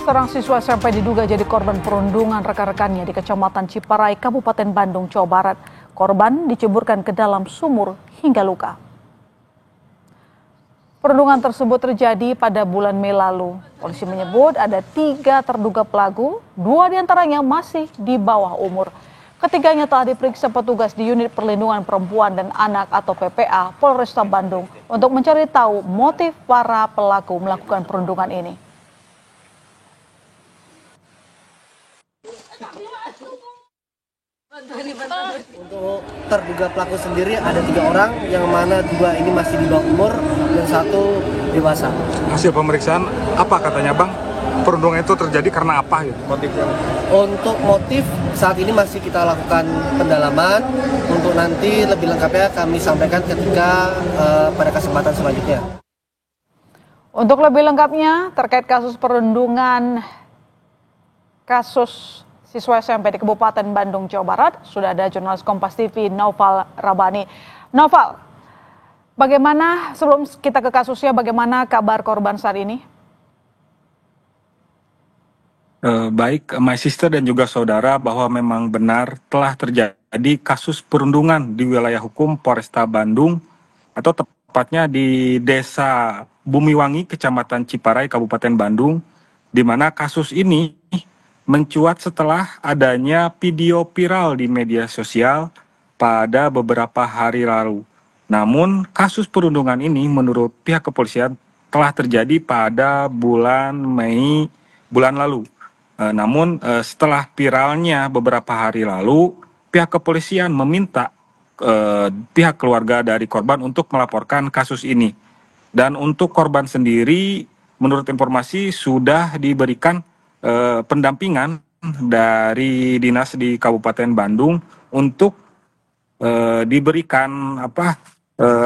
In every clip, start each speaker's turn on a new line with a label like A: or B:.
A: Seorang siswa SMP diduga jadi korban perundungan rekan-rekannya di Kecamatan Ciparai, Kabupaten Bandung, Jawa Barat. Korban diceburkan ke dalam sumur hingga luka. Perundungan tersebut terjadi pada bulan Mei lalu. Polisi menyebut ada 3 terduga pelaku, 2 diantaranya masih di bawah umur. Ketiganya telah diperiksa petugas di Unit Perlindungan Perempuan dan Anak atau PPA Polresta Bandung untuk mencari tahu motif para pelaku melakukan perundungan ini.
B: Untuk terduga pelaku sendiri ada 3 orang, yang mana 2 ini masih di bawah umur dan 1 dewasa.
C: Hasil pemeriksaan apa katanya Bang? Perundungan itu terjadi karena apa gitu motifnya?
B: Untuk motif saat ini masih kita lakukan pendalaman. Untuk nanti lebih lengkapnya kami sampaikan ketika pada kesempatan selanjutnya.
A: Untuk lebih lengkapnya terkait kasus perundungan kasus siswa SMP di Kabupaten Bandung, Jawa Barat, sudah ada jurnalis Kompas TV Noval Rabani. Noval, bagaimana sebelum kita ke kasusnya, bagaimana kabar korban saat ini?
C: Baik, my sister dan juga saudara, bahwa memang benar telah terjadi kasus perundungan di wilayah hukum Polresta Bandung, atau tepatnya di Desa Bumiwangi, Kecamatan Ciparai, Kabupaten Bandung, di mana kasus ini mencuat setelah adanya video viral di media sosial pada beberapa hari lalu. Namun, kasus perundungan ini menurut pihak kepolisian telah terjadi pada bulan Mei bulan lalu. Namun setelah viralnya beberapa hari lalu, pihak kepolisian meminta pihak keluarga dari korban untuk melaporkan kasus ini. Dan untuk korban sendiri, menurut informasi sudah diberikan pendampingan dari dinas di Kabupaten Bandung untuk diberikan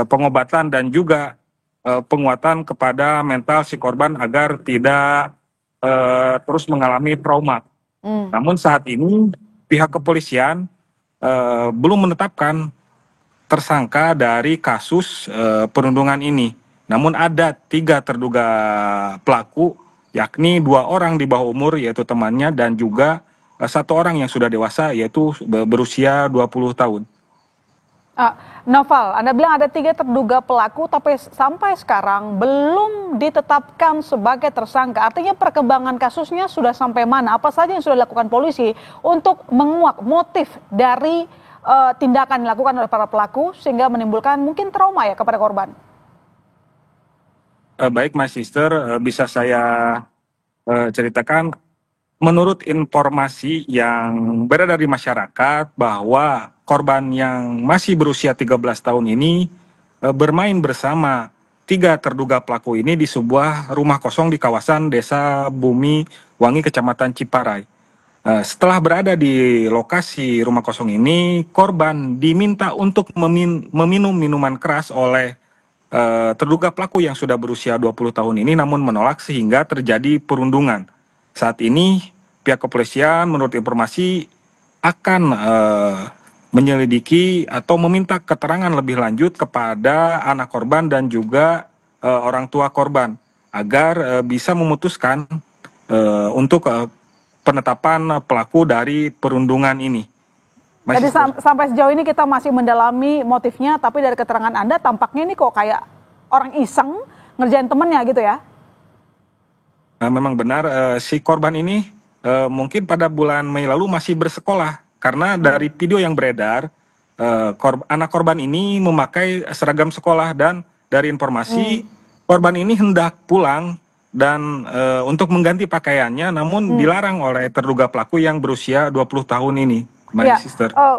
C: pengobatan dan juga penguatan kepada mental si korban agar tidak terus mengalami trauma. Namun saat ini pihak kepolisian belum menetapkan tersangka dari kasus perundungan ini. Namun ada 3 terduga pelaku, yakni 2 orang di bawah umur yaitu temannya dan juga 1 orang yang sudah dewasa yaitu berusia 20 tahun.
A: Noval, Anda bilang ada 3 terduga pelaku, tapi sampai sekarang belum ditetapkan sebagai tersangka. Artinya perkembangan kasusnya sudah sampai mana? Apa saja yang sudah dilakukan polisi untuk menguak motif dari tindakan yang dilakukan oleh para pelaku sehingga menimbulkan mungkin trauma ya kepada korban?
C: Baik, my sister, bisa saya ceritakan. Menurut informasi yang beredar di masyarakat bahwa korban yang masih berusia 13 tahun ini bermain bersama 3 terduga pelaku ini di sebuah rumah kosong di kawasan Desa Bumi Wangi, Kecamatan Ciparai. Setelah berada di lokasi rumah kosong ini, korban diminta untuk meminum minuman keras oleh terduga pelaku yang sudah berusia 20 tahun ini, namun menolak sehingga terjadi perundungan. Saat ini pihak kepolisian menurut informasi akan menyelidiki atau meminta keterangan lebih lanjut kepada anak korban dan juga orang tua korban agar bisa memutuskan untuk penetapan pelaku dari perundungan ini.
A: Jadi sampai sejauh ini kita masih mendalami motifnya, tapi dari keterangan Anda tampaknya ini kok kayak orang iseng ngerjain temennya gitu ya?
C: Memang benar, si korban ini mungkin pada bulan Mei lalu masih bersekolah, karena dari video yang beredar, anak korban ini memakai seragam sekolah, dan dari informasi korban ini hendak pulang dan untuk mengganti pakaiannya, namun dilarang oleh terduga pelaku yang berusia 20 tahun ini.
A: Ya,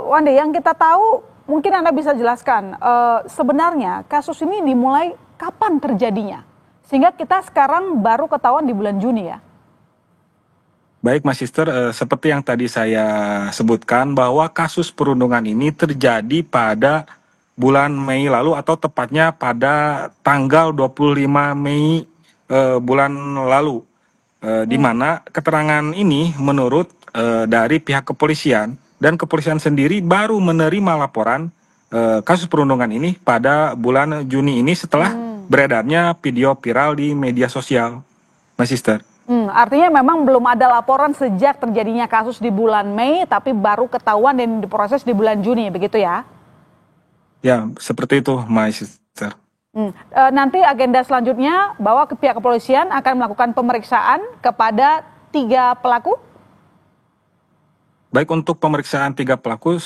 A: Wandi, yang kita tahu mungkin Anda bisa jelaskan sebenarnya kasus ini dimulai kapan terjadinya? Sehingga kita sekarang baru ketahuan di bulan Juni ya.
C: Baik, Mas Sister, seperti yang tadi saya sebutkan bahwa kasus perundungan ini terjadi pada bulan Mei lalu, atau tepatnya pada tanggal 25 Mei bulan lalu. Di mana keterangan ini menurut dari pihak kepolisian, dan kepolisian sendiri baru menerima laporan kasus perundungan ini pada bulan Juni ini setelah beredarnya video viral di media sosial, Mas Sister.
A: Artinya memang belum ada laporan sejak terjadinya kasus di bulan Mei, tapi baru ketahuan dan diproses di bulan Juni, begitu ya?
C: Ya, seperti itu, my sister.
A: Nanti agenda selanjutnya bahwa pihak kepolisian akan melakukan pemeriksaan kepada 3 pelaku?
C: Baik, untuk pemeriksaan 3 pelaku,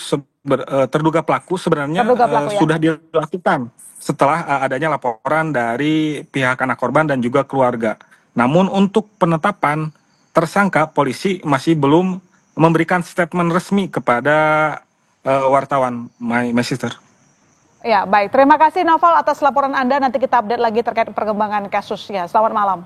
C: terduga pelaku sebenarnya sudah dilakukan setelah adanya laporan dari pihak anak korban dan juga keluarga. Namun untuk penetapan tersangka, polisi masih belum memberikan statement resmi kepada wartawan, my sister.
A: Ya, baik. Terima kasih Noval atas laporan Anda. Nanti kita update lagi terkait perkembangan kasusnya. Selamat malam.